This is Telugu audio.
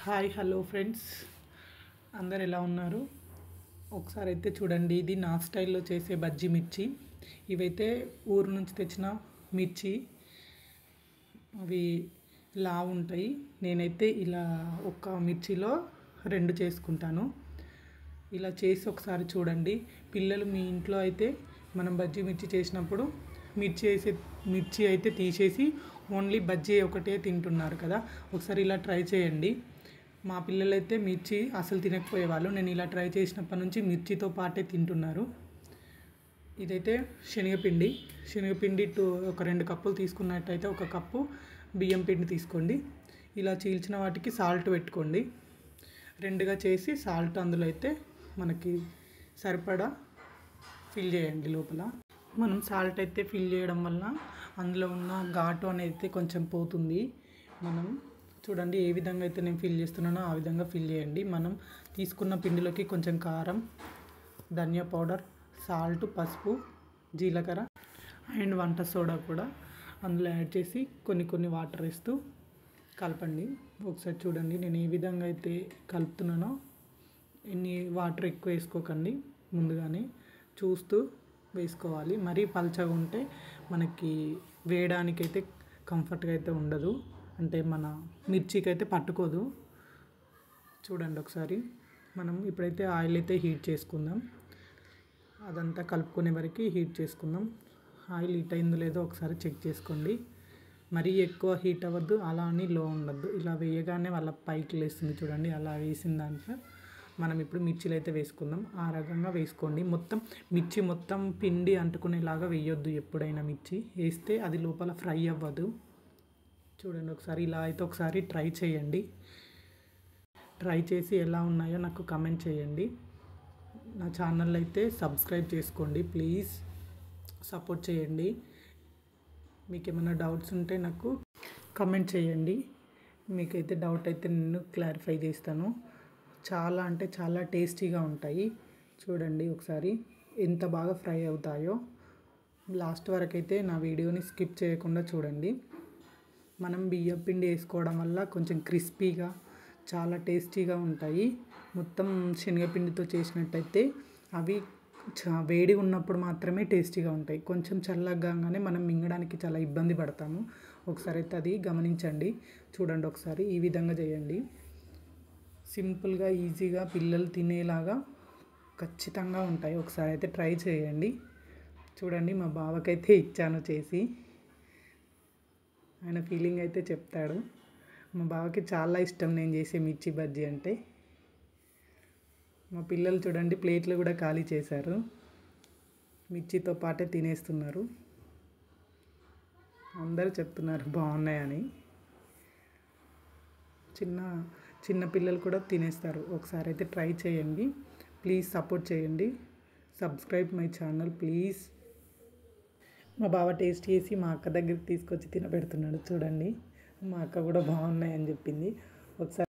హాయ్ హలో ఫ్రెండ్స్, అందరు ఎలా ఉన్నారు? ఒకసారి అయితే చూడండి, ఇది నా స్టైల్లో చేసే బజ్జీ మిర్చి. ఇవైతే ఊరు నుంచి తెచ్చిన మిర్చి. అవి లావు ఉంటాయి. నేనైతే ఇలా ఒక మిర్చిలో 2 చేసుకుంటాను. ఇలా చేసి ఒకసారి చూడండి. పిల్లలు మీ ఇంట్లో అయితే మనం బజ్జీ మిర్చి చేసినప్పుడు మిర్చి అయితే తీసేసి ఓన్లీ బజ్జీ ఒకటే తింటున్నారు కదా. ఒకసారి ఇలా ట్రై చేయండి. మా పిల్లలైతే మిర్చి అసలు తినకపోయేవాళ్ళు. నేను ఇలా ట్రై చేసినప్పటి నుంచి మిర్చితో పాటే తింటున్నారు. ఇదైతే శనగపిండి ఒక 2 కప్పులు తీసుకున్నట్టయితే 1 కప్పు బియ్యం పిండి తీసుకోండి. ఇలా చీల్చిన వాటికి సాల్ట్ పెట్టుకోండి. 2గా చేసి సాల్ట్ అందులో అయితే మనకి సరిపడా ఫిల్ చేయండి. లోపల మనం సాల్ట్ అయితే ఫిల్ చేయడం వల్ల అందులో ఉన్న ఘాటు అనేది కొంచెం పోతుంది. మనం చూడండి, ఏ విధంగా అయితే నేను ఫిల్ చేస్తున్నానో ఆ విధంగా ఫిల్ చేయండి. మనం తీసుకున్న పిండిలోకి కొంచెం కారం, ధనియా పౌడర్, సాల్ట్, పసుపు, జీలకర్ర అండ్ వంట సోడా కూడా అందులో యాడ్ చేసి కొన్ని వాటర్ వేస్తూ కలపండి. ఒకసారి చూడండి నేను ఏ విధంగా అయితే కలుపుతున్నానో. ఎన్ని వాటర్ ఎక్కువ వేసుకోకండి, ముందుగానే చూస్తూ వేసుకోవాలి. మరీ పల్చగా ఉంటే మనకి వేయడానికైతే కంఫర్ట్గా అయితే ఉండదు, అంటే మన మిర్చికి అయితే పట్టుకోదు. చూడండి ఒకసారి. మనం ఇప్పుడైతే ఆయిల్ అయితే హీట్ చేసుకుందాం. అదంతా కలుపుకునే వరకు హీట్ చేసుకుందాం. ఆయిల్ హీట్ అయిందో లేదో ఒకసారి చెక్ చేసుకోండి. మరీ ఎక్కువ హీట్ అవ్వద్దు, అలా అని లో ఉండద్దు. ఇలా వేయగానే వాళ్ళ పైకి లేస్తుంది చూడండి. అలా వేసిన దాంట్లో మనం ఇప్పుడు మిర్చిలు అయితే వేసుకుందాం. ఆ రకంగా వేసుకోండి. మిర్చి మొత్తం పిండి అంటుకునేలాగా వేయొద్దు. ఎప్పుడైనా మిర్చి వేస్తే అది లోపల ఫ్రై అవ్వదు. చూడండి ఒకసారి. ఇలా అయితే ఒకసారి ట్రై చేయండి. ట్రై చేసి ఎలా ఉన్నాయో నాకు కమెంట్ చేయండి. నా ఛానల్ అయితే సబ్స్క్రైబ్ చేసుకోండి. ప్లీజ్ సపోర్ట్ చేయండి. మీకు ఏమైనా డౌట్స్ ఉంటే నాకు కమెంట్ చేయండి. మీకైతే డౌట్ అయితే నేను క్లారిఫై చేస్తాను. చాలా అంటే చాలా టేస్టీగా ఉంటాయి. చూడండి ఒకసారి ఎంత బాగా ఫ్రై అవుతాయో. లాస్ట్ వరకు అయితే నా వీడియోని స్కిప్ చేయకుండా చూడండి. మనం బియ్యం పిండి వేసుకోవడం వల్ల కొంచెం క్రిస్పీగా చాలా టేస్టీగా ఉంటాయి. మొత్తం శనగపిండితో చేసినట్టయితే అవి వేడి ఉన్నప్పుడు మాత్రమే టేస్టీగా ఉంటాయి. కొంచెం చల్లగానే మనం మింగడానికి చాలా ఇబ్బంది పడతాము. ఒకసారి అయితే అది గమనించండి. చూడండి ఒకసారి ఈ విధంగా చేయండి. సింపుల్గా, ఈజీగా పిల్లలు తినేలాగా ఖచ్చితంగా ఉంటాయి. ఒకసారి అయితే ట్రై చేయండి. చూడండి, మా బావకైతే ఇచ్చాను చేసి. ఆయన ఫీలింగ్ అయితే చెప్తాడు. మా బావకి చాలా ఇష్టం నేను చేసే మిర్చి బజ్జీ అంటే. మా పిల్లలు చూడండి ప్లేట్లు కూడా ఖాళీ చేశారు. మిర్చితో పాటే తినేస్తున్నారు. అందరూ చెప్తున్నారు బాగున్నాయని. చిన్న పిల్లలు కూడా తినేస్తారు. ఒకసారి అయితే ట్రై చేయండి. ప్లీజ్ సపోర్ట్ చేయండి. Subscribe my channel please. మా బావ టేస్ట్ చేసి మా అక్క దగ్గరికి తీసుకొచ్చి తినబెడుతున్నాడు చూడండి. మా అక్క కూడా బాగున్నాయని చెప్పింది. ఒకసారి